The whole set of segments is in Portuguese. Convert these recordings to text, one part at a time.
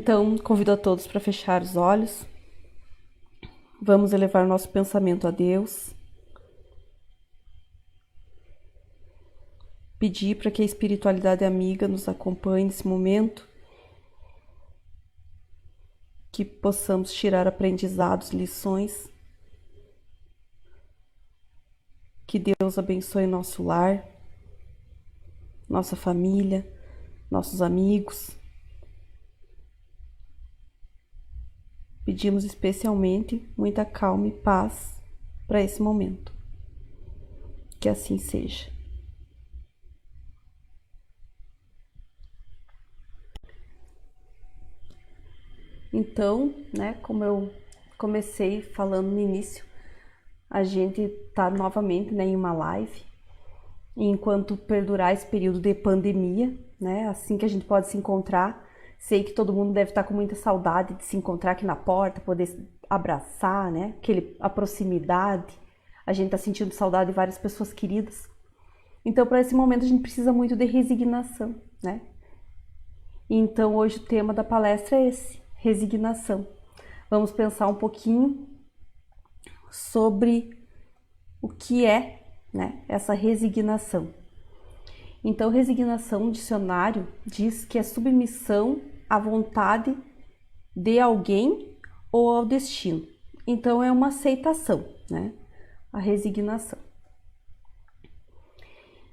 Então, convido a todos para fechar os olhos. Vamos elevar nosso pensamento a Deus. Pedir para que a espiritualidade amiga nos acompanhe nesse momento. Que possamos tirar aprendizados, lições. Que Deus abençoe nosso lar, nossa família, nossos amigos. Pedimos especialmente muita calma e paz para esse momento. Que assim seja. Então, como eu comecei falando no início, a gente está novamente em uma live. Enquanto perdurar esse período de pandemia, assim que a gente pode se encontrar. Sei que todo mundo deve estar com muita saudade de se encontrar aqui na porta, poder abraçar, a proximidade. A gente está sentindo saudade de várias pessoas queridas. Então, para esse momento, a gente precisa muito de resignação, Então, hoje o tema da palestra é esse, resignação. Vamos pensar um pouquinho sobre o que é, essa resignação. Então, resignação, no dicionário, diz que é submissão à vontade de alguém ou ao destino. Então, é uma aceitação, a resignação.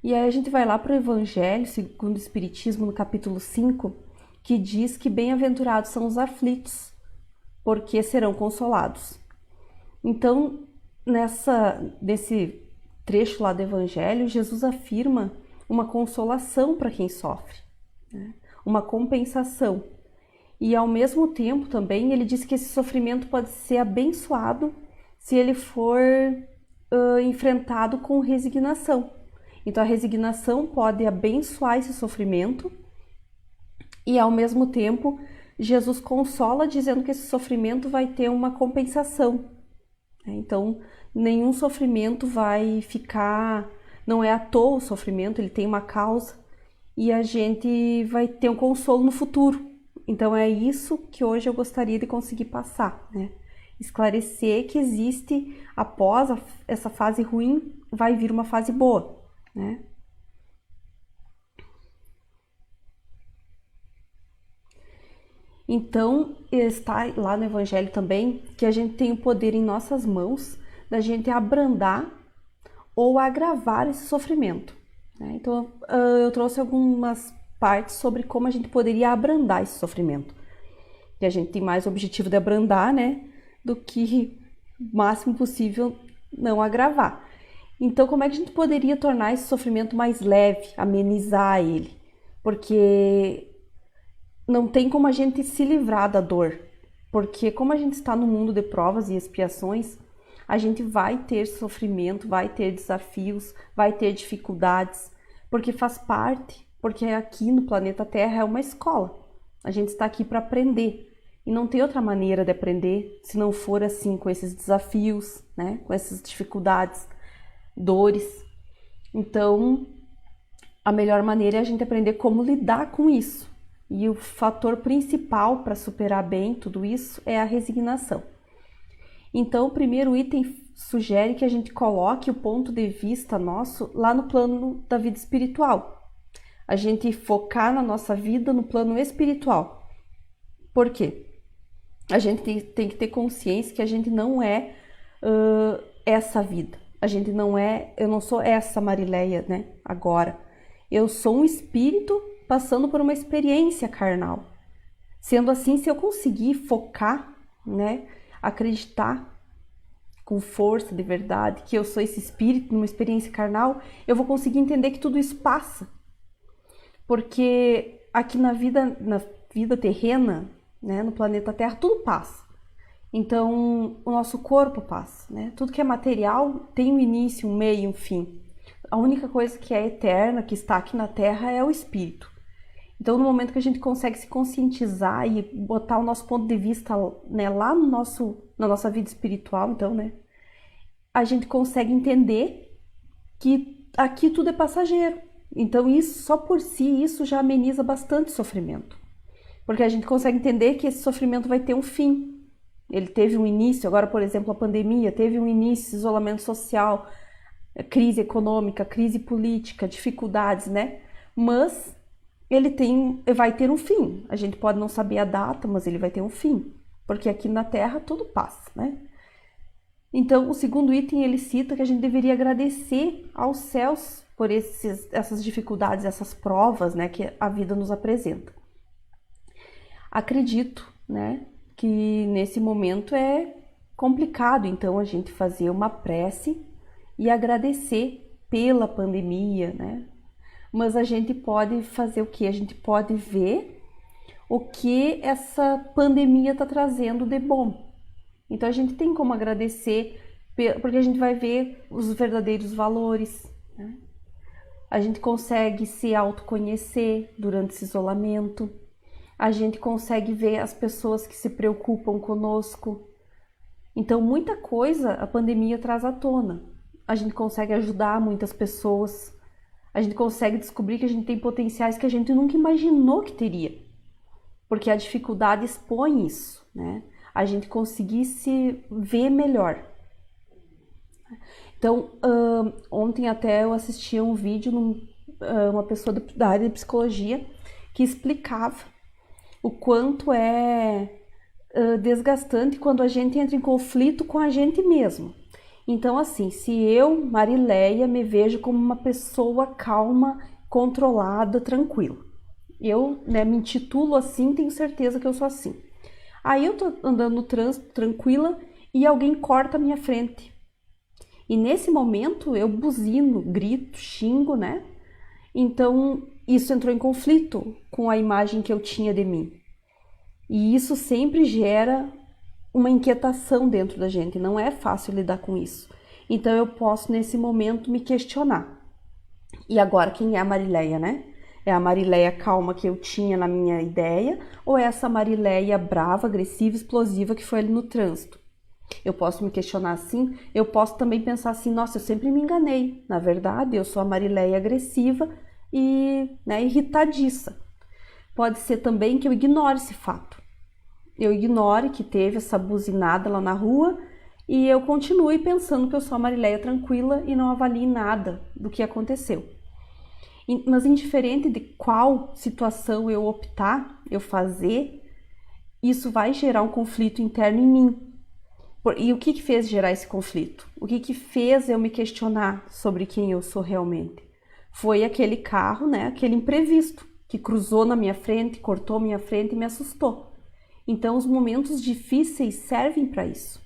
E aí a gente vai lá para o Evangelho, segundo o Espiritismo, no capítulo 5, que diz que bem-aventurados são os aflitos, porque serão consolados. Então, nesse trecho lá do Evangelho, Jesus afirma uma consolação para quem sofre, uma compensação. E ao mesmo tempo também ele diz que esse sofrimento pode ser abençoado se ele for enfrentado com resignação. Então a resignação pode abençoar esse sofrimento e ao mesmo tempo Jesus consola dizendo que esse sofrimento vai ter uma compensação. Então nenhum sofrimento vai ficar... Não é à toa o sofrimento, ele tem uma causa e a gente vai ter um consolo no futuro. Então é isso que hoje eu gostaria de conseguir passar, Esclarecer que existe, após essa fase ruim, vai vir uma fase boa, Então, está lá no Evangelho também que a gente tem o poder em nossas mãos da gente abrandar ou agravar esse sofrimento. Então, eu trouxe algumas partes sobre como a gente poderia abrandar esse sofrimento. E a gente tem mais o objetivo de abrandar, do que o máximo possível não agravar. Então, como é que a gente poderia tornar esse sofrimento mais leve, amenizar ele? Porque não tem como a gente se livrar da dor. Porque como a gente está no mundo de provas e expiações, a gente vai ter sofrimento, vai ter desafios, vai ter dificuldades, porque faz parte, porque aqui no planeta Terra é uma escola. A gente está aqui para aprender e não tem outra maneira de aprender se não for assim, com esses desafios, com essas dificuldades, dores. Então, a melhor maneira é a gente aprender como lidar com isso. E o fator principal para superar bem tudo isso é a resignação. Então, o primeiro item sugere que a gente coloque o ponto de vista nosso lá no plano da vida espiritual. A gente focar na nossa vida no plano espiritual. Por quê? A gente tem que ter consciência que a gente não é essa vida. A gente não é... Eu não sou essa Marileia, agora. Eu sou um espírito passando por uma experiência carnal. Sendo assim, se eu conseguir focar, acreditar com força de verdade que eu sou esse espírito numa experiência carnal, eu vou conseguir entender que tudo isso passa. Porque aqui na vida terrena, no planeta Terra, tudo passa. Então, o nosso corpo passa, Tudo que é material tem um início, um meio e um fim. A única coisa que é eterna, que está aqui na Terra, é o espírito. Então, no momento que a gente consegue se conscientizar e botar o nosso ponto de vista, lá na nossa vida espiritual, então, a gente consegue entender que aqui tudo é passageiro. Então, isso, só por si, isso já ameniza bastante sofrimento. porque a gente consegue entender que esse sofrimento vai ter um fim. Ele teve um início, agora, por exemplo, a pandemia teve um início, isolamento social, crise econômica, crise política, dificuldades, né? Mas ele vai ter um fim. A gente pode não saber a data, mas ele vai ter um fim, porque aqui na Terra tudo passa, né? Então, o segundo item ele cita que a gente deveria agradecer aos céus por essas dificuldades, essas provas, né, que a vida nos apresenta. Acredito, né, que nesse momento é complicado, então, a gente fazer uma prece e agradecer pela pandemia, né? Mas a gente pode fazer o quê? A gente pode ver o que essa pandemia está trazendo de bom. Então a gente tem como agradecer, porque a gente vai ver os verdadeiros valores, né? A gente consegue se autoconhecer durante esse isolamento, a gente consegue ver as pessoas que se preocupam conosco. Então muita coisa a pandemia traz à tona. A gente consegue ajudar muitas pessoas, a gente consegue descobrir que a gente tem potenciais que a gente nunca imaginou que teria, porque a dificuldade expõe isso, né? A gente conseguir se ver melhor. Então, ontem até eu assisti a um vídeo, uma pessoa da área de psicologia que explicava o quanto é desgastante quando a gente entra em conflito com a gente mesmo. Então, assim, se eu, Marileia, me vejo como uma pessoa calma, controlada, tranquila. Eu, né, me intitulo assim, tenho certeza que eu sou assim. Aí eu tô andando no trânsito tranquila e alguém corta a minha frente. E nesse momento eu buzino, grito, xingo, né? Então isso entrou em conflito com a imagem que eu tinha de mim. E isso sempre gera uma inquietação dentro da gente, não é fácil lidar com isso. Então eu posso nesse momento me questionar. E agora quem é a Marileia, né? É a Marileia calma que eu tinha na minha ideia ou é essa Marileia brava, agressiva, explosiva que foi ali no trânsito? Eu posso me questionar assim, eu posso também pensar assim, nossa, eu sempre me enganei. Na verdade, eu sou a Marileia agressiva e, né, irritadiça. Pode ser também que eu ignore esse fato. Eu ignore que teve essa buzinada lá na rua e eu continue pensando que eu sou a Marileia tranquila e não avalie nada do que aconteceu. Mas indiferente de qual situação eu optar, eu fazer, isso vai gerar um conflito interno em mim. E o que fez gerar esse conflito? O que fez eu me questionar sobre quem eu sou realmente? Foi aquele carro, né, aquele imprevisto, que cruzou na minha frente, cortou minha frente e me assustou. Então os momentos difíceis servem para isso.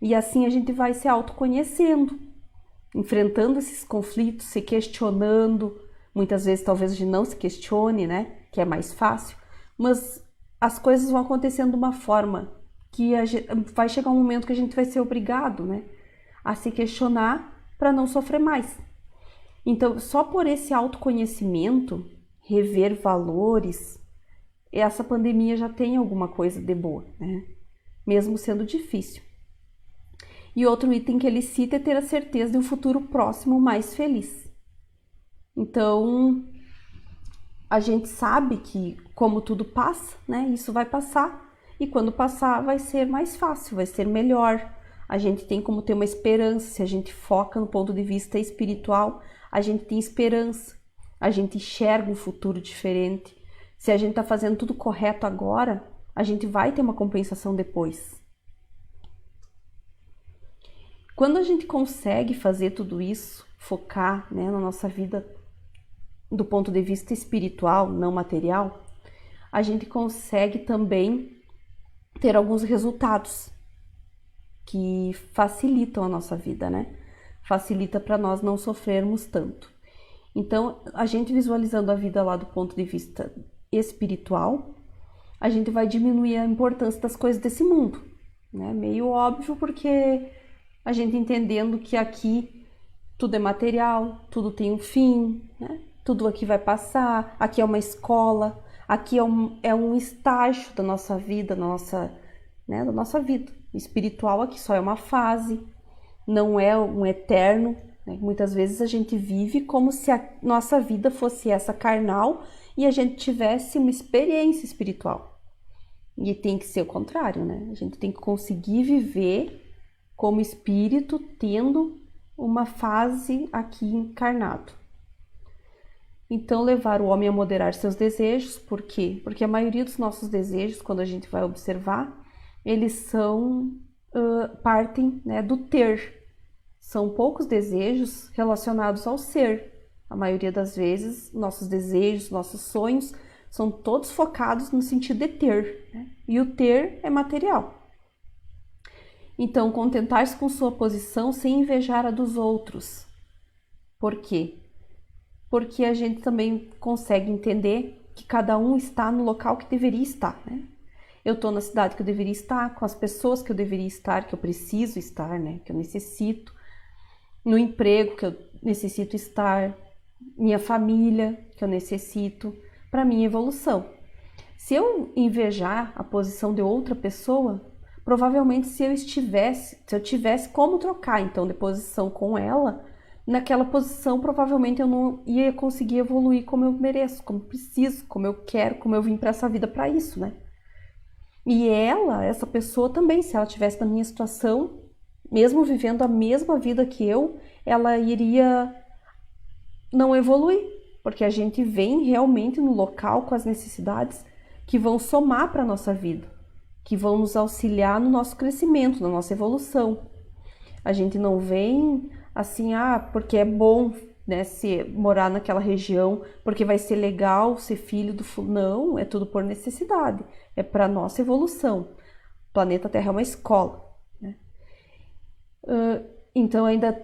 E assim a gente vai se autoconhecendo, enfrentando esses conflitos, se questionando. Muitas vezes talvez a gente não se questione, né? Que é mais fácil. Mas as coisas vão acontecendo de uma forma que vai chegar um momento que a gente vai ser obrigado, né? A se questionar para não sofrer mais. Então, só por esse autoconhecimento, rever valores, essa pandemia já tem alguma coisa de boa, né? Mesmo sendo difícil. E outro item que ele cita é ter a certeza de um futuro próximo mais feliz. Então, a gente sabe que como tudo passa, né, isso vai passar e quando passar vai ser mais fácil, vai ser melhor. A gente tem como ter uma esperança, se a gente foca no ponto de vista espiritual, a gente tem esperança, a gente enxerga um futuro diferente. Se a gente está fazendo tudo correto agora, a gente vai ter uma compensação depois. Quando a gente consegue fazer tudo isso, focar, né, na nossa vida do ponto de vista espiritual, não material, a gente consegue também ter alguns resultados que facilitam a nossa vida, né? Facilita para nós não sofrermos tanto. Então, a gente visualizando a vida lá do ponto de vista espiritual, a gente vai diminuir a importância das coisas desse mundo, né? Meio óbvio, porque a gente entendendo que aqui tudo é material, tudo tem um fim, né? Tudo aqui vai passar, aqui é uma escola, aqui é um estágio da nossa vida, né, da nossa vida. O espiritual aqui só é uma fase, não é um eterno, né? Muitas vezes a gente vive como se a nossa vida fosse essa carnal e a gente tivesse uma experiência espiritual. E tem que ser o contrário, né? A gente tem que conseguir viver como espírito, tendo uma fase aqui encarnado. Então, levar o homem a moderar seus desejos, por quê? Porque a maioria dos nossos desejos, quando a gente vai observar, eles partem, né, do ter. São poucos desejos relacionados ao ser. A maioria das vezes, nossos desejos, nossos sonhos, são todos focados no sentido de ter, né? E o ter é material. Então, contentar-se com sua posição sem invejar a dos outros. Por quê? Porque a gente também consegue entender que cada um está no local que deveria estar, né? Eu estou na cidade que eu deveria estar, com as pessoas que eu deveria estar, que eu preciso estar, né? Que eu necessito, no emprego que eu necessito estar, minha família que eu necessito, para minha evolução. Se eu invejar a posição de outra pessoa, provavelmente se eu tivesse como trocar então de posição com ela, naquela posição provavelmente eu não ia conseguir evoluir como eu mereço, como preciso, como eu quero, como eu vim para essa vida para isso, né? E essa pessoa também, se ela tivesse na minha situação, mesmo vivendo a mesma vida que eu, ela iria não evoluir, porque a gente vem realmente no local com as necessidades que vão somar para a nossa vida, que vão nos auxiliar no nosso crescimento, na nossa evolução. A gente não vem assim, porque é bom, né, morar naquela região, porque vai ser legal ser filho do fulano. Não, é tudo por necessidade, é para nossa evolução. O planeta Terra é uma escola, né? Então ainda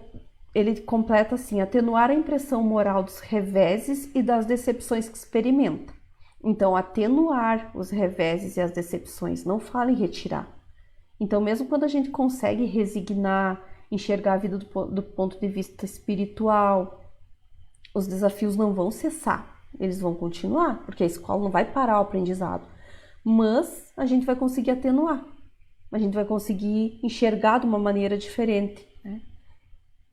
ele completa assim: atenuar a impressão moral dos reveses e das decepções que experimenta. Então, atenuar os reveses e as decepções, não fala em retirar. Então, mesmo quando a gente consegue resignar, enxergar a vida do ponto de vista espiritual, os desafios não vão cessar, eles vão continuar, porque a escola não vai parar o aprendizado, mas a gente vai conseguir atenuar, a gente vai conseguir enxergar de uma maneira diferente, né?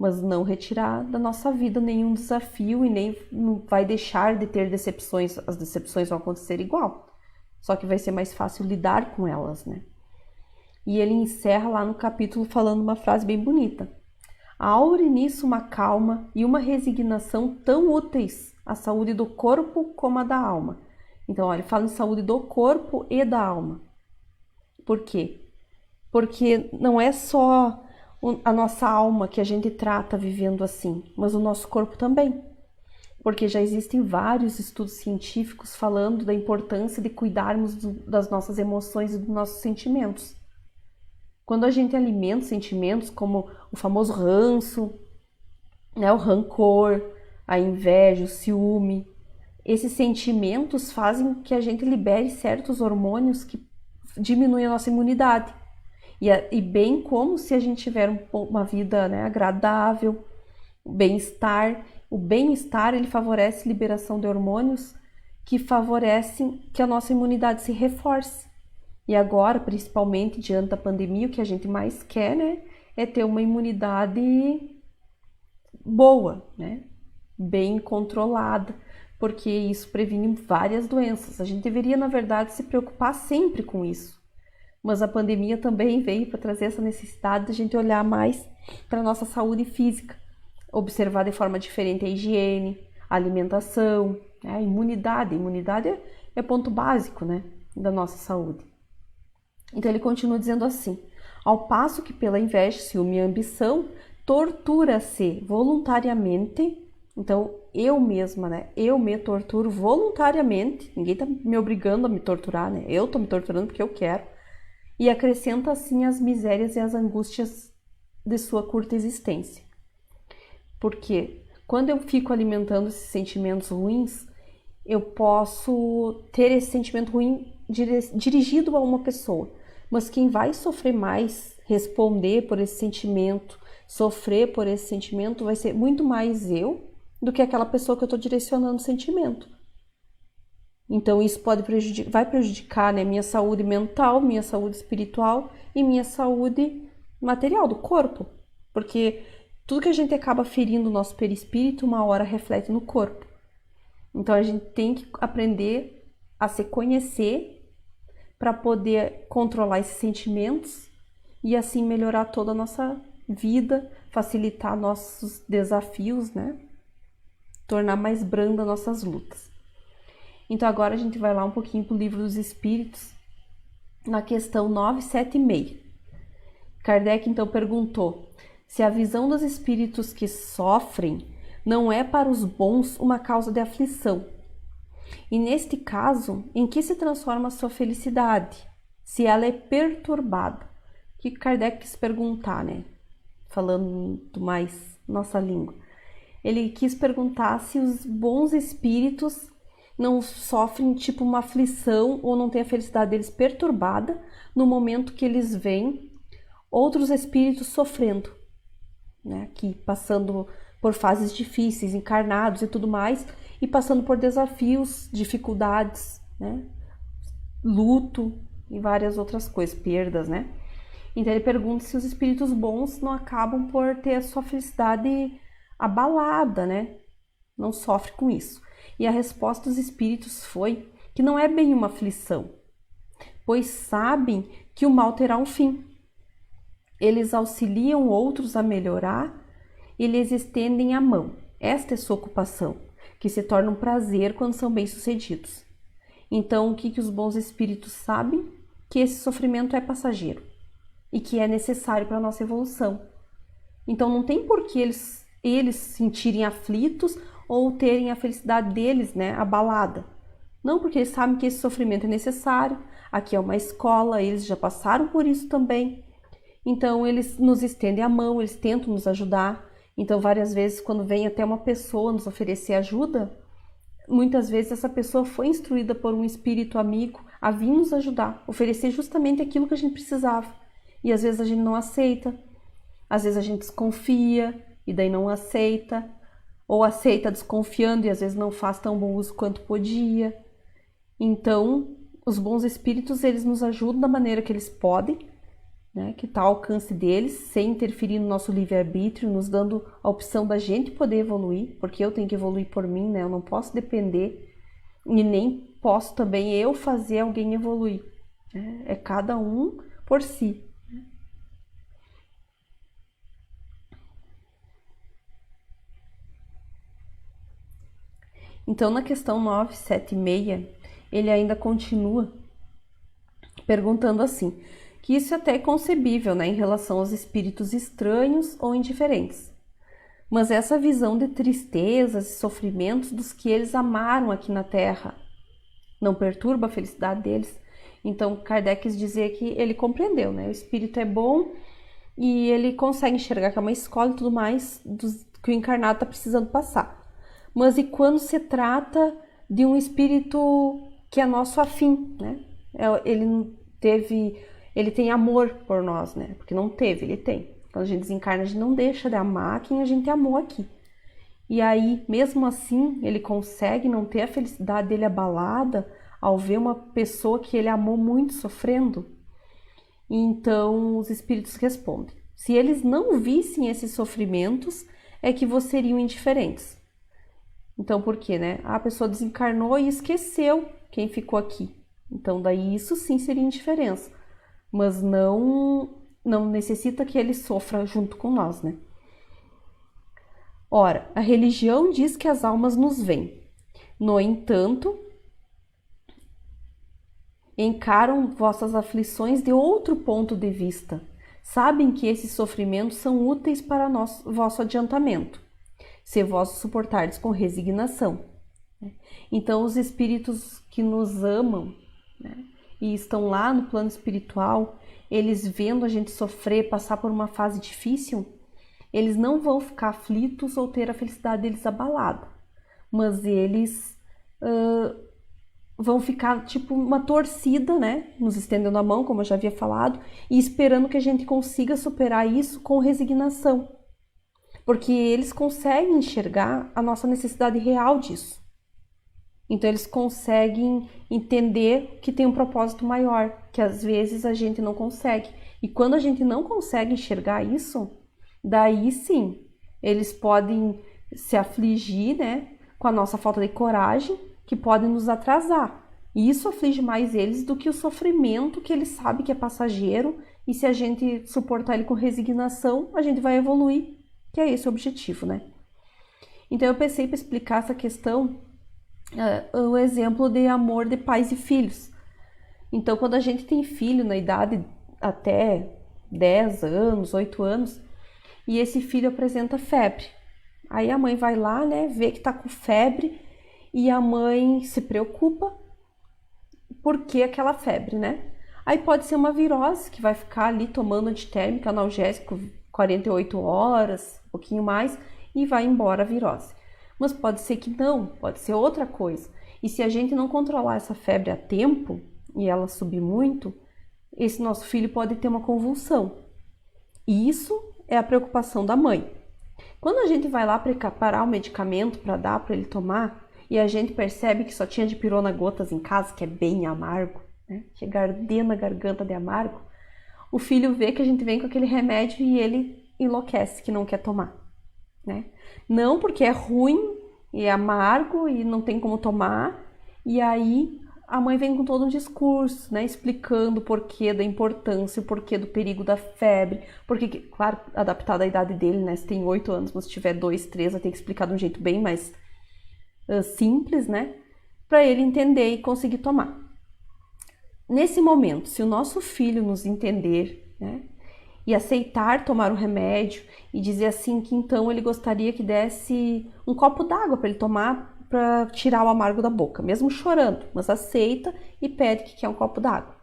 Mas não retirar da nossa vida nenhum desafio e nem não vai deixar de ter decepções. As decepções vão acontecer igual, só que vai ser mais fácil lidar com elas, né? E ele encerra lá no capítulo falando uma frase bem bonita: aure nisso uma calma e uma resignação tão úteis à saúde do corpo como à da alma. Então, olha, ele fala em saúde do corpo e da alma. Por quê? Porque não é só a nossa alma que a gente trata vivendo assim, mas o nosso corpo também. Porque já existem vários estudos científicos falando da importância de cuidarmos das nossas emoções e dos nossos sentimentos. Quando a gente alimenta sentimentos como o famoso ranço, né, o rancor, a inveja, o ciúme, esses sentimentos fazem que a gente libere certos hormônios que diminuem a nossa imunidade. E bem como se a gente tiver uma vida, né, agradável, bem-estar. O bem-estar, ele favorece a liberação de hormônios que favorecem que a nossa imunidade se reforce. E agora, principalmente diante da pandemia, o que a gente mais quer, né, é ter uma imunidade boa, né, bem controlada, porque isso previne várias doenças. A gente deveria, na verdade, se preocupar sempre com isso. Mas a pandemia também veio para trazer essa necessidade de a gente olhar mais para a nossa saúde física, observar de forma diferente a higiene, a alimentação, né? A imunidade. A imunidade é ponto básico, né, da nossa saúde. Então ele continua dizendo assim: ao passo que pela inveja, ciúme e ambição, tortura-se voluntariamente. Então eu mesma, né, eu me torturo voluntariamente, ninguém está me obrigando a me torturar, né, eu estou me torturando porque eu quero. E acrescenta assim as misérias e as angústias de sua curta existência. Porque quando eu fico alimentando esses sentimentos ruins, eu posso ter esse sentimento ruim dirigido a uma pessoa. Mas quem vai sofrer mais, responder por esse sentimento, sofrer por esse sentimento, vai ser muito mais eu do que aquela pessoa que eu estou direcionando o sentimento. Então isso vai prejudicar, né, minha saúde mental, minha saúde espiritual e minha saúde material do corpo. Porque tudo que a gente acaba ferindo no nosso perispírito, uma hora reflete no corpo. Então a gente tem que aprender a se conhecer para poder controlar esses sentimentos e assim melhorar toda a nossa vida, facilitar nossos desafios, né? Tornar mais branda nossas lutas. Então agora a gente vai lá um pouquinho para o Livro dos Espíritos, na questão 976. Kardec então perguntou se a visão dos espíritos que sofrem não é para os bons uma causa de aflição. E neste caso, em que se transforma a sua felicidade? Se ela é perturbada. O que Kardec quis perguntar, né? Falando mais nossa língua. Ele quis perguntar se os bons espíritos não sofrem tipo uma aflição ou não tem a felicidade deles perturbada no momento que eles veem outros espíritos sofrendo, né? Aqui, passando por fases difíceis, encarnados e tudo mais, e passando por desafios, dificuldades, né? Luto e várias outras coisas, perdas, né? Então ele pergunta se os espíritos bons não acabam por ter a sua felicidade abalada, né? Não sofre com isso. E a resposta dos espíritos foi que não é bem uma aflição, pois sabem que o mal terá um fim. Eles auxiliam outros a melhorar e lhes estendem a mão. Esta é sua ocupação, que se torna um prazer quando são bem-sucedidos. Então, o que os bons espíritos sabem? Que esse sofrimento é passageiro e que é necessário para a nossa evolução. Então, não tem por que eles se sentirem aflitos ou terem a felicidade deles, né, abalada. Não, porque eles sabem que esse sofrimento é necessário, aqui é uma escola, eles já passaram por isso também. Então, eles nos estendem a mão, eles tentam nos ajudar. Então, várias vezes, quando vem até uma pessoa nos oferecer ajuda, muitas vezes essa pessoa foi instruída por um espírito amigo a vir nos ajudar, oferecer justamente aquilo que a gente precisava. E às vezes a gente não aceita, às vezes a gente desconfia e daí não aceita, ou aceita desconfiando e às vezes não faz tão bom uso quanto podia. Então, os bons espíritos, eles nos ajudam da maneira que eles podem, né, que está ao alcance deles, sem interferir no nosso livre-arbítrio, nos dando a opção da gente poder evoluir, porque eu tenho que evoluir por mim, né? Eu não posso depender e nem posso também eu fazer alguém evoluir. É cada um por si. Então, na questão 976, ele ainda continua perguntando assim, que isso até é concebível, né, em relação aos espíritos estranhos ou indiferentes. Mas essa visão de tristezas e sofrimentos dos que eles amaram aqui na Terra não perturba a felicidade deles? Então, Kardec quis dizer que ele compreendeu, né? O espírito é bom e ele consegue enxergar que é uma escola e tudo mais que o encarnado está precisando passar. Mas e quando se trata de um espírito que é nosso afim, né? Ele tem amor por nós, né? Porque não teve, ele tem. Quando a gente desencarna, a gente não deixa de amar quem a gente amou aqui. E aí, mesmo assim, ele consegue não ter a felicidade dele abalada ao ver uma pessoa que ele amou muito sofrendo. Então, os espíritos respondem. Se eles não vissem esses sofrimentos, é que vocês seriam indiferentes. Então, por quê, né? A pessoa desencarnou e esqueceu quem ficou aqui. Então, daí isso sim seria indiferença. Mas não necessita que ele sofra junto com nós, né? Ora, a religião diz que as almas nos veem. No entanto, encaram vossas aflições de outro ponto de vista. Sabem que esses sofrimentos são úteis para vosso adiantamento, se vós suportardes com resignação. Então, os espíritos que nos amam, né, e estão lá no plano espiritual, eles vendo a gente sofrer, passar por uma fase difícil, eles não vão ficar aflitos ou ter a felicidade deles abalada, mas eles vão ficar tipo uma torcida, né, nos estendendo a mão, como eu já havia falado, e esperando que a gente consiga superar isso com resignação, porque eles conseguem enxergar a nossa necessidade real disso. Então, eles conseguem entender que tem um propósito maior, que às vezes a gente não consegue. E quando a gente não consegue enxergar isso, daí sim, eles podem se afligir, né, com a nossa falta de coragem, que podem nos atrasar. E isso aflige mais eles do que o sofrimento que eles sabem que é passageiro, e se a gente suportar ele com resignação, a gente vai evoluir, que é esse o objetivo, né? Então eu pensei para explicar essa questão, o exemplo de amor de pais e filhos. Então quando a gente tem filho na idade até 10 anos, 8 anos, e esse filho apresenta febre. Aí a mãe vai lá, né, vê que tá com febre, e a mãe se preocupa por que aquela febre, né? Aí pode ser uma virose, que vai ficar ali tomando antitérmico, analgésico 48 horas, um pouquinho mais, e vai embora a virose. Mas pode ser que não, pode ser outra coisa. E se a gente não controlar essa febre a tempo, e ela subir muito, esse nosso filho pode ter uma convulsão. E isso é a preocupação da mãe. Quando a gente vai lá preparar o medicamento para dar para ele tomar, e a gente percebe que só tinha dipirona gotas em casa, que é bem amargo, né? Chega a arder na garganta de amargo, o filho vê que a gente vem com aquele remédio e ele enlouquece, que não quer tomar, né? Não porque é ruim e é amargo e não tem como tomar, e aí a mãe vem com todo um discurso, né, explicando o porquê da importância, o porquê do perigo da febre, porque, claro, adaptado à idade dele, né, se tem 8 anos, mas se tiver 2, 3, vai ter que explicar de um jeito bem mais simples, né, para ele entender e conseguir tomar. Nesse momento, se o nosso filho nos entender, né, e aceitar tomar o remédio e dizer assim que então ele gostaria que desse um copo d'água para ele tomar, para tirar o amargo da boca, mesmo chorando, mas aceita e pede que quer um copo d'água.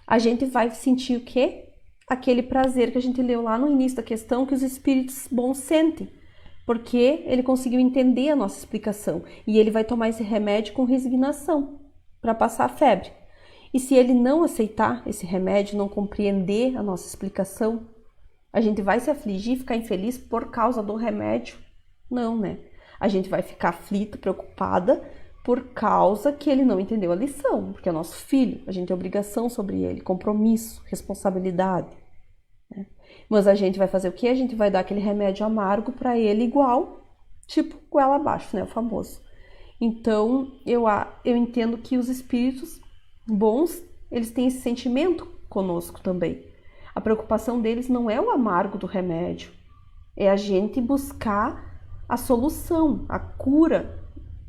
A gente vai sentir o quê? Aquele prazer que a gente leu lá no início da questão, que os espíritos bons sentem, porque ele conseguiu entender a nossa explicação e ele vai tomar esse remédio com resignação para passar a febre. E se ele não aceitar esse remédio, não compreender a nossa explicação, a gente vai se afligir, ficar infeliz por causa do remédio? Não, né? A gente vai ficar aflita, preocupada por causa que ele não entendeu a lição, porque é nosso filho, a gente tem obrigação sobre ele, compromisso, responsabilidade, né? Mas a gente vai fazer o quê? A gente vai dar aquele remédio amargo para ele igual, tipo goela abaixo, né? O famoso. Então, eu entendo que os espíritos bons, eles têm esse sentimento conosco também. A preocupação deles não é o amargo do remédio, é a gente buscar a solução, a cura,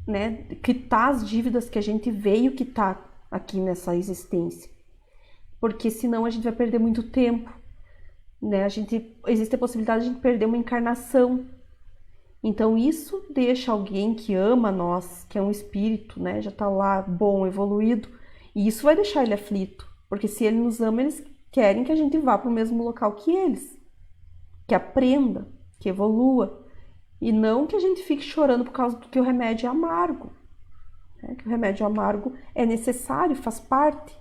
né? Quitar as dívidas que a gente veio quitar aqui nessa existência. Porque senão a gente vai perder muito tempo, né? Existe a possibilidade de a gente perder uma encarnação. Então isso deixa alguém que ama nós, que é um espírito, né? Já tá lá bom, evoluído, e isso vai deixar ele aflito. Porque se ele nos ama, eles querem que a gente vá para o mesmo local que eles. Que aprenda, que evolua. E não que a gente fique chorando por causa do que o remédio é amargo, né? Que o remédio amargo é necessário, faz parte.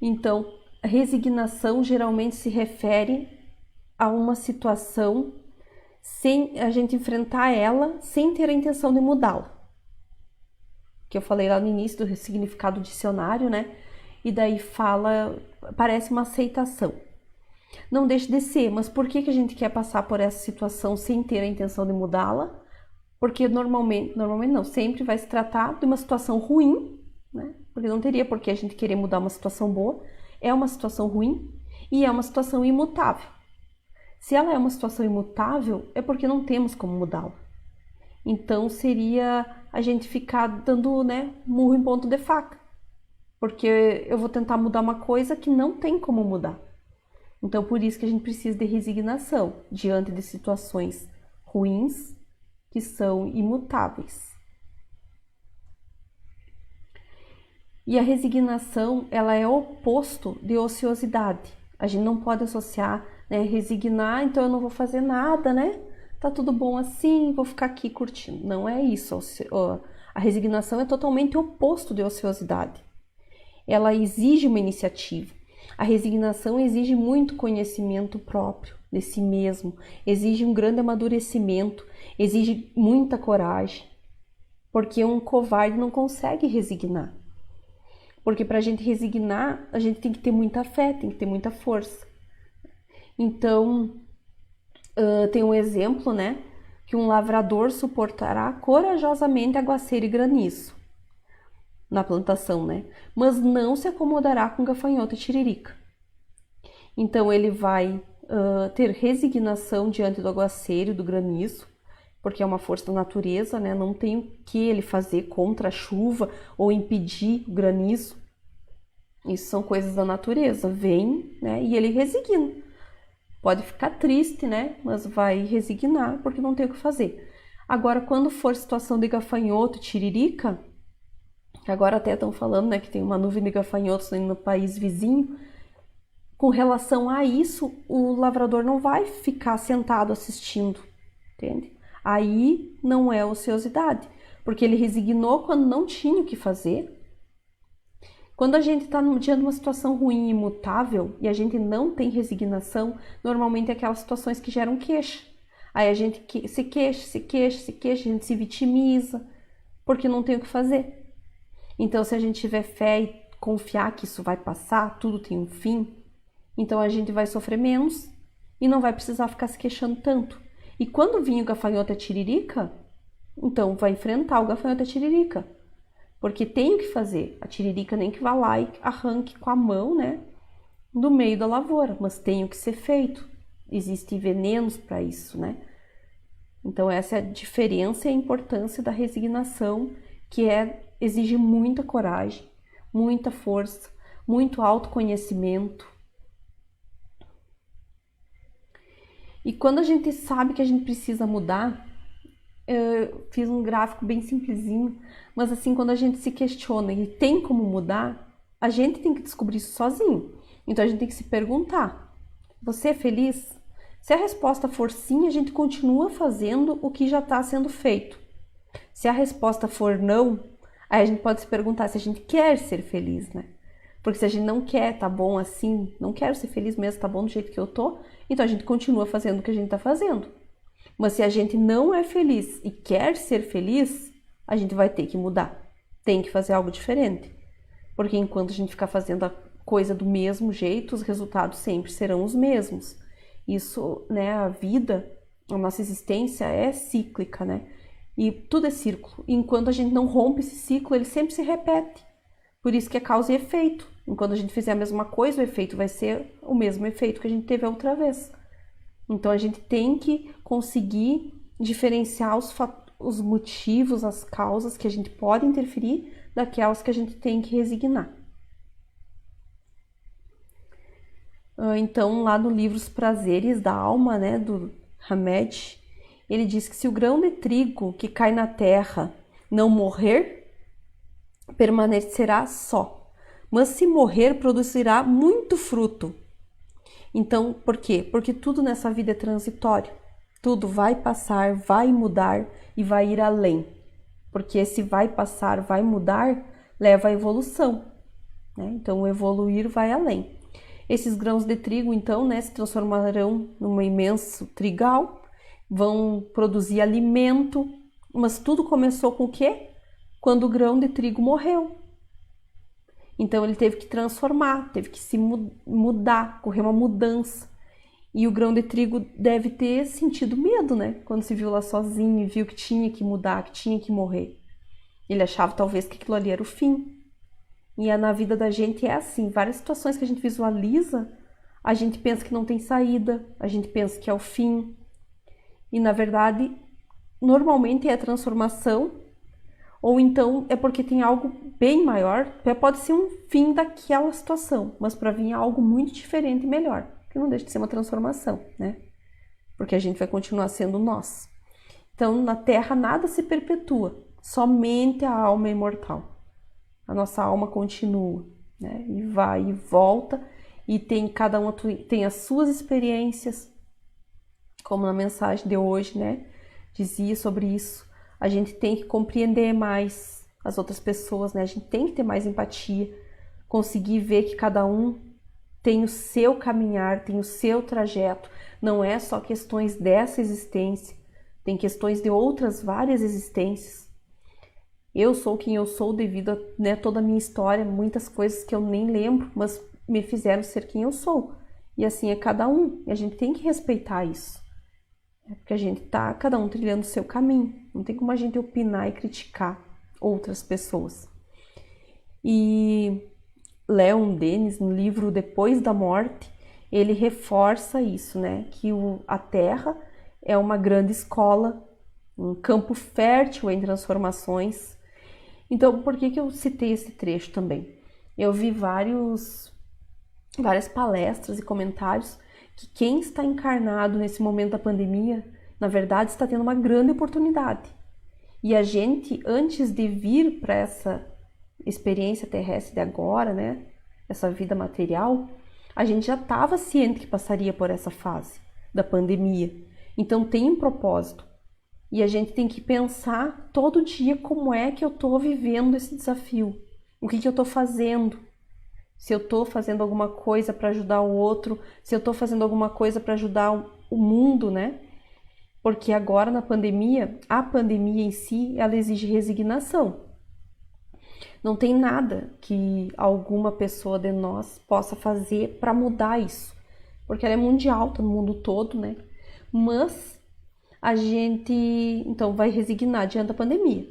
Então, a resignação geralmente se refere a uma situação sem a gente enfrentar ela sem ter a intenção de mudá-la. Que eu falei lá no início do significado do dicionário, né? E daí parece uma aceitação. Não deixe de ser, mas por que a gente quer passar por essa situação sem ter a intenção de mudá-la? Porque normalmente não, sempre vai se tratar de uma situação ruim, né? Porque não teria por que a gente querer mudar uma situação boa. É uma situação ruim e é uma situação imutável. Se ela é uma situação imutável, é porque não temos como mudá-la. Então seria a gente ficar dando, né, murro em ponto de faca. Porque eu vou tentar mudar uma coisa que não tem como mudar. Então, por isso que a gente precisa de resignação diante de situações ruins que são imutáveis. E a resignação, ela é o oposto de ociosidade. A gente não pode associar, né, resignar, então eu não vou fazer nada, né? Tá tudo bom assim, vou ficar aqui curtindo. Não é isso. A resignação é totalmente o oposto de ociosidade. Ela exige uma iniciativa. A resignação exige muito conhecimento próprio de si mesmo, exige um grande amadurecimento, exige muita coragem, porque um covarde não consegue resignar. Porque para a gente resignar, a gente tem que ter muita fé, tem que ter muita força. Então, tem um exemplo, né, que um lavrador suportará corajosamente aguaceiro e granizo na plantação, né? Mas não se acomodará com gafanhoto e tiririca. Então ele vai ter resignação diante do aguaceiro e do granizo, porque é uma força da natureza, né? Não tem o que ele fazer contra a chuva ou impedir o granizo. Isso são coisas da natureza, vem, né? E ele resigna. Pode ficar triste, né? Mas vai resignar porque não tem o que fazer. Agora, quando for situação de gafanhoto, tiririca, agora até estão falando, né, que tem uma nuvem de gafanhotos no país vizinho. Com relação a isso, o lavrador não vai ficar sentado assistindo, entende? Aí não é ociosidade, porque ele resignou quando não tinha o que fazer. Quando a gente está diante de uma situação ruim e imutável e a gente não tem resignação, normalmente é aquelas situações que geram queixa. Aí a gente se queixa, a gente se vitimiza, porque não tem o que fazer. Então, se a gente tiver fé e confiar que isso vai passar, tudo tem um fim, então a gente vai sofrer menos e não vai precisar ficar se queixando tanto. E quando vir o gafanhoto e a tiririca, então vai enfrentar o gafanhoto e a tiririca. Porque tem o que fazer. A tiririca nem que vá lá e arranque com a mão, né, do meio da lavoura, mas tem o que ser feito. Existem venenos para isso, né? Então essa é a diferença e a importância da resignação, que exige muita coragem, muita força, muito autoconhecimento. E quando a gente sabe que a gente precisa mudar, eu fiz um gráfico bem simplesinho, mas assim, quando a gente se questiona e tem como mudar, a gente tem que descobrir isso sozinho. Então a gente tem que se perguntar: você é feliz? Se a resposta for sim, a gente continua fazendo o que já está sendo feito. Se a resposta for não, aí a gente pode se perguntar se a gente quer ser feliz, né? Porque se a gente não quer, tá bom assim, não quero ser feliz mesmo, tá bom do jeito que eu tô, então a gente continua fazendo o que a gente tá fazendo. Mas se a gente não é feliz e quer ser feliz, a gente vai ter que mudar. Tem que fazer algo diferente. Porque enquanto a gente ficar fazendo a coisa do mesmo jeito, os resultados sempre serão os mesmos. Isso, né, a vida, a nossa existência é cíclica, né? E tudo é círculo. E enquanto a gente não rompe esse ciclo, ele sempre se repete. Por isso que é causa e efeito. Enquanto a gente fizer a mesma coisa, o efeito vai ser o mesmo efeito que a gente teve a outra vez. Então a gente tem que conseguir diferenciar os motivos, as causas que a gente pode interferir daquelas que a gente tem que resignar. Então, lá no livro Os Prazeres da Alma, né, do Hamed, ele diz que se o grão de trigo que cai na terra não morrer, permanecerá só, mas se morrer, produzirá muito fruto. Então, por quê? Porque tudo nessa vida é transitório. Tudo vai passar, vai mudar e vai ir além. Porque esse vai passar, vai mudar, leva à evolução, né? Então, o evoluir vai além. Esses grãos de trigo, então, né, se transformarão num imenso trigal, vão produzir alimento, mas tudo começou com o quê? Quando o grão de trigo morreu. Então ele teve que transformar, teve que se mudar, correr uma mudança. E o grão de trigo deve ter sentido medo, né? Quando se viu lá sozinho e viu que tinha que mudar, que tinha que morrer. Ele achava talvez que aquilo ali era o fim. E na vida da gente é assim, várias situações que a gente visualiza, a gente pensa que não tem saída, a gente pensa que é o fim. E na verdade, normalmente é a transformação, ou então é porque tem algo bem maior, pode ser um fim daquela situação, mas para vir algo muito diferente e melhor, que não deixa de ser uma transformação, né? Porque a gente vai continuar sendo nós. Então, na Terra nada se perpetua, somente a alma é imortal. A nossa alma continua, né? E vai e volta, e cada uma tem as suas experiências, como na mensagem de hoje, né? Dizia sobre isso. A gente tem que compreender mais as outras pessoas, né? A gente tem que ter mais empatia, conseguir ver que cada um tem o seu caminhar, tem o seu trajeto. Não é só questões dessa existência, tem questões de outras várias existências. Eu sou quem eu sou devido a, né, toda a minha história, muitas coisas que eu nem lembro, mas me fizeram ser quem eu sou. E assim é cada um, e a gente tem que respeitar isso. Porque a gente tá cada um trilhando o seu caminho. Não tem como a gente opinar e criticar outras pessoas. E Leon Denis, no livro Depois da Morte, ele reforça isso, né? Que a Terra é uma grande escola, um campo fértil em transformações. Então, por que eu citei esse trecho também? Eu vi várias palestras e comentários que quem está encarnado nesse momento da pandemia, na verdade, está tendo uma grande oportunidade. E a gente, antes de vir para essa experiência terrestre de agora, né, essa vida material, a gente já estava ciente que passaria por essa fase da pandemia. Então tem um propósito. E a gente tem que pensar todo dia como é que eu estou vivendo esse desafio. O que eu estou fazendo? Se eu estou fazendo alguma coisa para ajudar o outro, se eu estou fazendo alguma coisa para ajudar o mundo, né? Porque agora na pandemia, a pandemia em si, ela exige resignação. Não tem nada que alguma pessoa de nós possa fazer para mudar isso, porque ela é mundial, tá no mundo todo, né? Mas a gente, então, vai resignar diante da pandemia.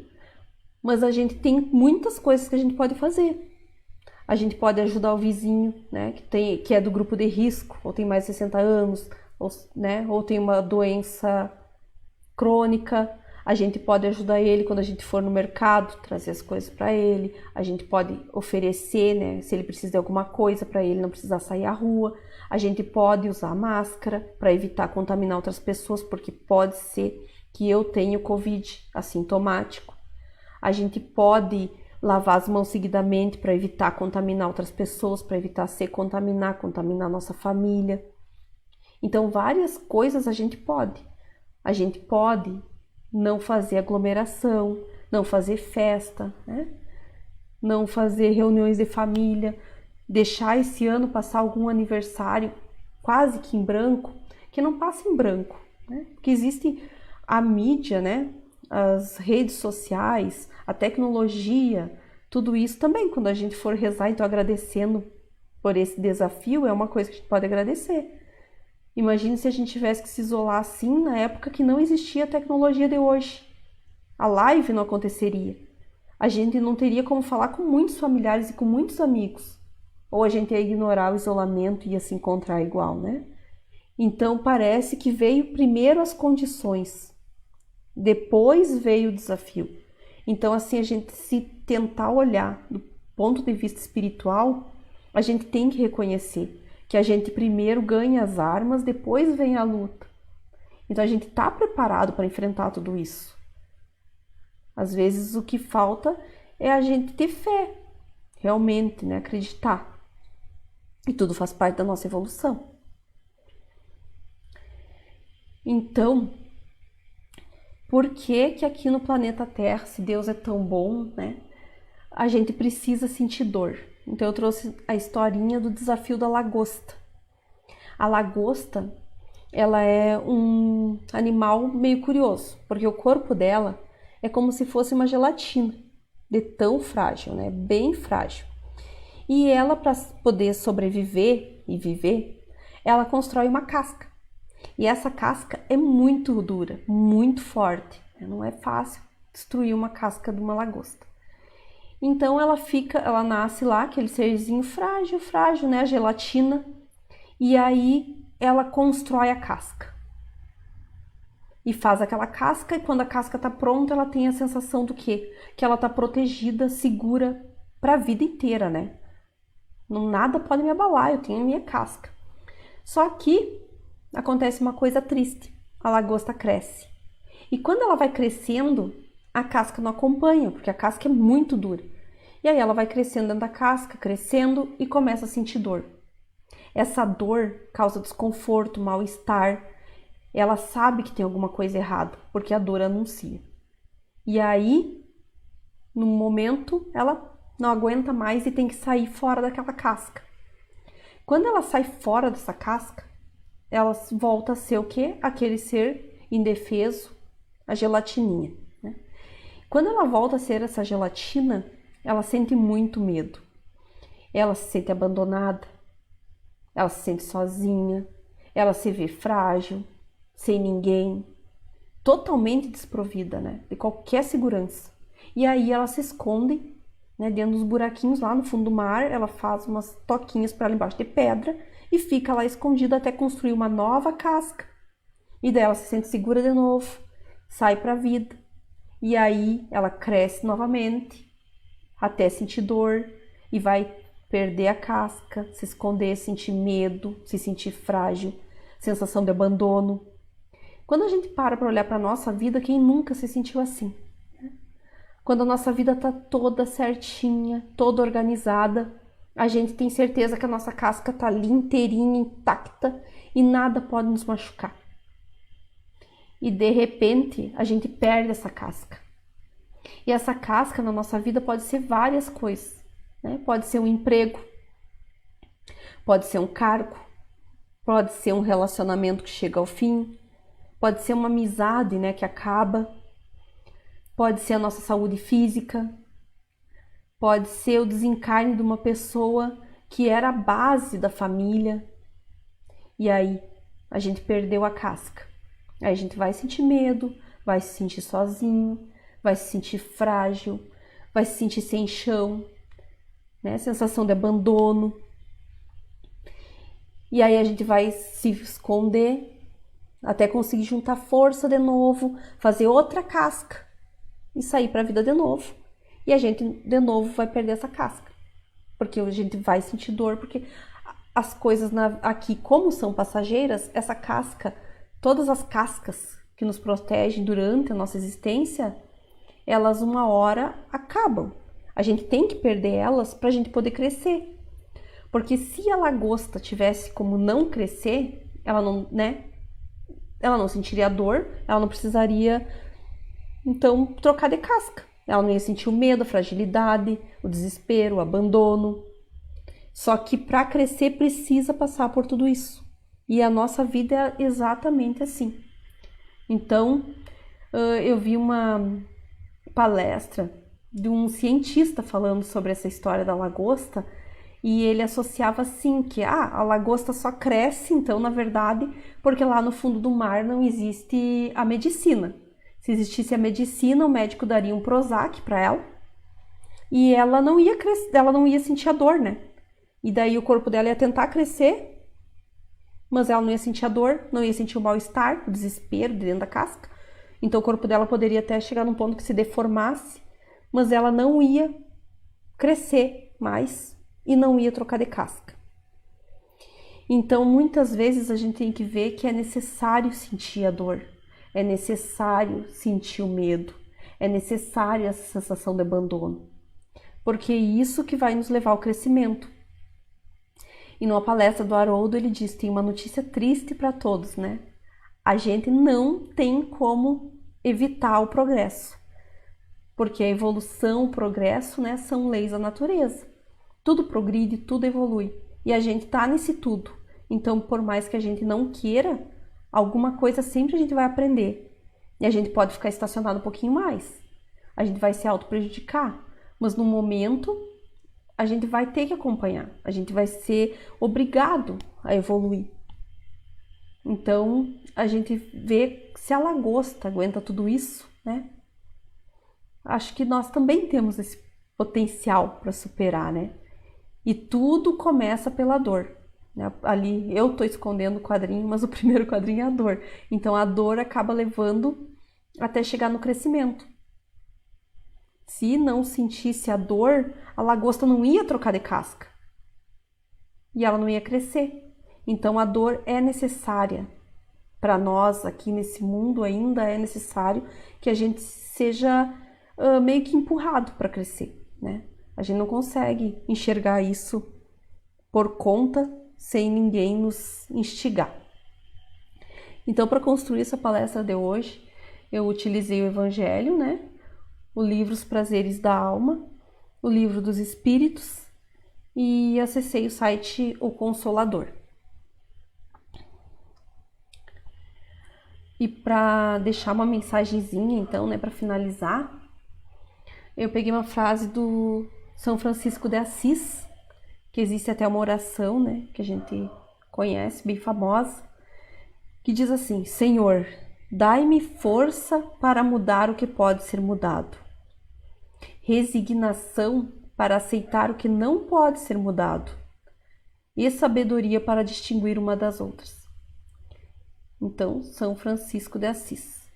Mas a gente tem muitas coisas que a gente pode fazer. A gente pode ajudar o vizinho, né, que é do grupo de risco, ou tem mais de 60 anos, ou tem uma doença crônica. A gente pode ajudar ele quando a gente for no mercado, trazer as coisas para ele. A gente pode oferecer, né, se ele precisa de alguma coisa para ele não precisar sair à rua. A gente pode usar máscara para evitar contaminar outras pessoas, porque pode ser que eu tenha o Covid assintomático. A gente pode lavar as mãos seguidamente para evitar contaminar outras pessoas, para evitar contaminar nossa família. Então, várias coisas a gente pode. A gente pode não fazer aglomeração, não fazer festa, né? Não fazer reuniões de família, deixar esse ano passar algum aniversário quase que em branco, que não passe em branco, né? Porque existe a mídia, né? As redes sociais, a tecnologia, tudo isso também, quando a gente for rezar, então agradecendo por esse desafio, é uma coisa que a gente pode agradecer. Imagine se a gente tivesse que se isolar assim na época que não existia a tecnologia de hoje. A live não aconteceria. A gente não teria como falar com muitos familiares e com muitos amigos. Ou a gente ia ignorar o isolamento e ia se encontrar igual, né? Então parece que veio primeiro as condições, depois veio o desafio. Então, assim, a gente se tentar olhar do ponto de vista espiritual, a gente tem que reconhecer que a gente primeiro ganha as armas, depois vem a luta. Então, a gente está preparado para enfrentar tudo isso. Às vezes, o que falta é a gente ter fé, realmente, né? Acreditar. E tudo faz parte da nossa evolução. Então, por que que aqui no planeta Terra, se Deus é tão bom, né, a gente precisa sentir dor? Então eu trouxe a historinha do desafio da lagosta. A lagosta, ela é um animal meio curioso, porque o corpo dela é como se fosse uma gelatina, de tão frágil, né, bem frágil. E ela, para poder sobreviver e viver, ela constrói uma casca. E essa casca é muito dura, muito forte. Não é fácil destruir uma casca de uma lagosta. Então ela nasce lá, aquele serzinho frágil, né? A gelatina. E aí ela constrói a casca. E faz aquela casca, e quando a casca tá pronta, ela tem a sensação do quê? Que ela tá protegida, segura para a vida inteira, né? Nada pode me abalar, eu tenho a minha casca. Só que acontece uma coisa triste, a lagosta cresce. E quando ela vai crescendo, a casca não acompanha, porque a casca é muito dura. E aí ela vai crescendo dentro da casca, crescendo e começa a sentir dor. Essa dor causa desconforto, mal-estar. Ela sabe que tem alguma coisa errada, porque a dor anuncia. E aí, no momento, ela não aguenta mais e tem que sair fora daquela casca. Quando ela sai fora dessa casca, ela volta a ser o quê? Aquele ser indefeso, a gelatininha, né? Quando ela volta a ser essa gelatina, ela sente muito medo. Ela se sente abandonada, ela se sente sozinha, ela se vê frágil, sem ninguém. totalmente desprovida, né, de qualquer segurança. E aí ela se esconde, né, dentro dos buraquinhos lá no fundo do mar, ela faz umas toquinhas para ela embaixo de pedra e fica lá escondida até construir uma nova casca. E daí ela se sente segura de novo, sai para a vida. E aí ela cresce novamente, até sentir dor e vai perder a casca, se esconder, sentir medo, se sentir frágil, sensação de abandono. Quando a gente para olhar para a nossa vida, quem nunca se sentiu assim? Quando a nossa vida está toda certinha, toda organizada, a gente tem certeza que a nossa casca está ali inteirinha, intacta e nada pode nos machucar. E de repente a gente perde essa casca. E essa casca na nossa vida pode ser várias coisas, né? Pode ser um emprego, pode ser um cargo, pode ser um relacionamento que chega ao fim, pode ser uma amizade, né, que acaba, pode ser a nossa saúde física, pode ser o desencarne de uma pessoa que era a base da família. E aí a gente perdeu a casca. Aí a gente vai sentir medo, vai se sentir sozinho, vai se sentir frágil, vai se sentir sem chão, né? Sensação de abandono. E aí a gente vai se esconder até conseguir juntar força de novo, fazer outra casca e sair para a vida de novo. E a gente de novo vai perder essa casca, porque a gente vai sentir dor, porque as coisas aqui, como são passageiras, essa casca, todas as cascas que nos protegem durante a nossa existência, elas uma hora acabam. A gente tem que perder elas para a gente poder crescer. Porque se a lagosta tivesse como não crescer, ela não, né? Ela não sentiria dor, ela não precisaria, então, trocar de casca. Ela não ia sentir o medo, a fragilidade, o desespero, o abandono. Só que para crescer precisa passar por tudo isso. E a nossa vida é exatamente assim. Então, eu vi uma palestra de um cientista falando sobre essa história da lagosta, e ele associava assim que a lagosta só cresce, então, na verdade, porque lá no fundo do mar não existe a medicina. Se existisse a medicina, o médico daria um Prozac para ela e ela não ia crescer, ela não ia sentir a dor, né? E daí o corpo dela ia tentar crescer, mas ela não ia sentir a dor, não ia sentir o mal-estar, o desespero de dentro da casca. Então o corpo dela poderia até chegar num ponto que se deformasse, mas ela não ia crescer mais e não ia trocar de casca. Então muitas vezes a gente tem que ver que é necessário sentir a dor, é necessário sentir o medo, é necessário essa sensação de abandono, porque é isso que vai nos levar ao crescimento. E numa palestra do Haroldo ele diz, tem uma notícia triste para todos, né? A gente não tem como evitar o progresso, porque a evolução, o progresso, né, são leis da natureza. Tudo progride, tudo evolui, e a gente tá nesse tudo. Então, por mais que a gente não queira, alguma coisa sempre a gente vai aprender. E a gente pode ficar estacionado um pouquinho mais. A gente vai se auto-prejudicar, mas no momento a gente vai ter que acompanhar. A gente vai ser obrigado a evoluir. Então, a gente vê se a lagosta aguenta tudo isso, né? Acho que nós também temos esse potencial para superar, né? E tudo começa pela dor. Ali eu tô escondendo o quadrinho, mas o primeiro quadrinho é a dor. Então a dor acaba levando até chegar no crescimento. Se não sentisse a dor, a lagosta não ia trocar de casca. E ela não ia crescer. Então a dor é necessária. Para nós aqui nesse mundo ainda é necessário que a gente seja meio que empurrado para crescer, né? A gente não consegue enxergar isso por conta sem ninguém nos instigar. Então, para construir essa palestra de hoje, eu utilizei o Evangelho, né? O livro Os Prazeres da Alma, o livro dos Espíritos e acessei o site O Consolador. E para deixar uma mensagenzinha, então, né, para finalizar, eu peguei uma frase do São Francisco de Assis, que existe até uma oração, né, que a gente conhece, bem famosa, que diz assim: Senhor, Dai-me força para mudar o que pode ser mudado. Resignação para aceitar o que não pode ser mudado. E sabedoria para distinguir uma das outras. Então, São Francisco de Assis.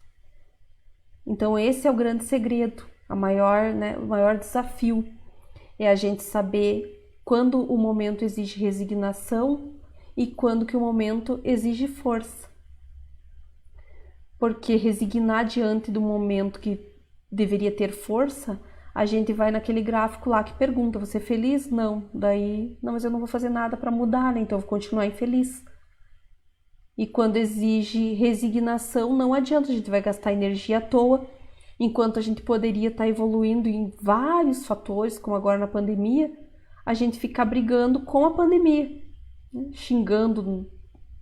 Então, esse é o grande segredo, o maior desafio. É a gente saber quando o momento exige resignação e quando que o momento exige força. Porque resignar diante do momento que deveria ter força, a gente vai naquele gráfico lá que pergunta, você é feliz? Não. Daí, não, mas eu não vou fazer nada para mudar, né? Então eu vou continuar infeliz. E quando exige resignação, não adianta, a gente vai gastar energia à toa, enquanto a gente poderia estar evoluindo em vários fatores, como agora na pandemia, a gente ficar brigando com a pandemia, né? Xingando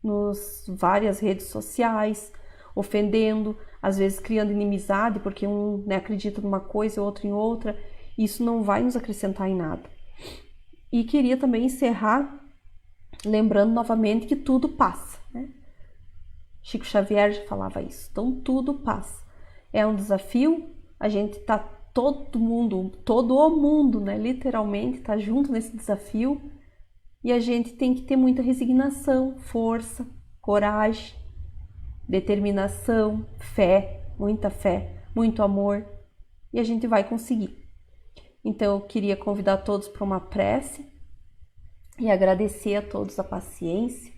nas várias redes sociais, ofendendo, às vezes criando inimizade, porque um, né, acredita numa coisa e o outro em outra. Isso não vai nos acrescentar em nada. E queria também encerrar lembrando novamente que tudo passa, né? Chico Xavier já falava isso. Então tudo passa. É um desafio, a gente tá todo o mundo, né, literalmente tá junto nesse desafio, e a gente tem que ter muita resignação, força, coragem, determinação, fé, muito amor, e a gente vai conseguir. Então eu queria convidar todos para uma prece e agradecer a todos a paciência,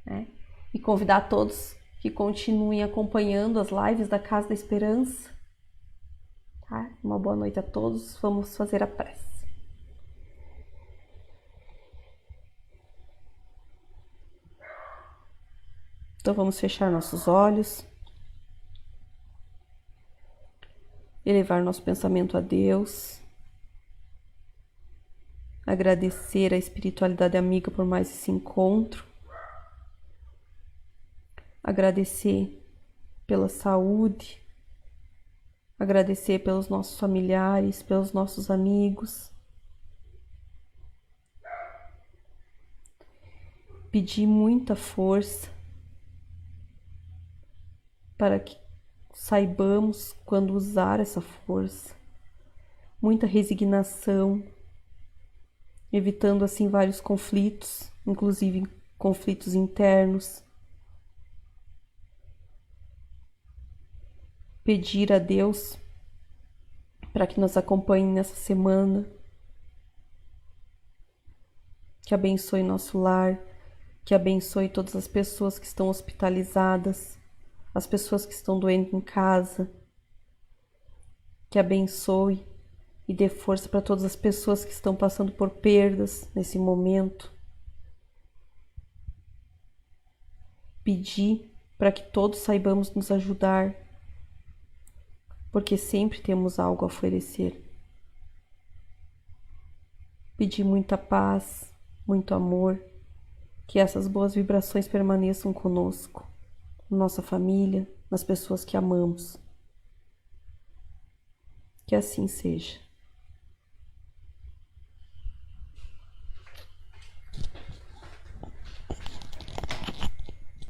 né? E convidar todos que continuem acompanhando as lives da Casa da Esperança. Tá? Uma boa noite a todos. Vamos fazer a prece. Então vamos fechar nossos olhos, elevar nosso pensamento a Deus, agradecer a espiritualidade amiga por mais esse encontro, agradecer pela saúde, agradecer pelos nossos familiares, pelos nossos amigos, pedir muita força para que saibamos quando usar essa força, muita resignação, evitando assim vários conflitos, inclusive conflitos internos. Pedir a Deus para que nos acompanhe nessa semana, que abençoe nosso lar, que abençoe todas as pessoas que estão hospitalizadas, as pessoas que estão doentes em casa, que abençoe e dê força para todas as pessoas que estão passando por perdas nesse momento. Pedir para que todos saibamos nos ajudar, porque sempre temos algo a oferecer. Pedir muita paz, muito amor, que essas boas vibrações permaneçam conosco, na nossa família, nas pessoas que amamos. Que assim seja.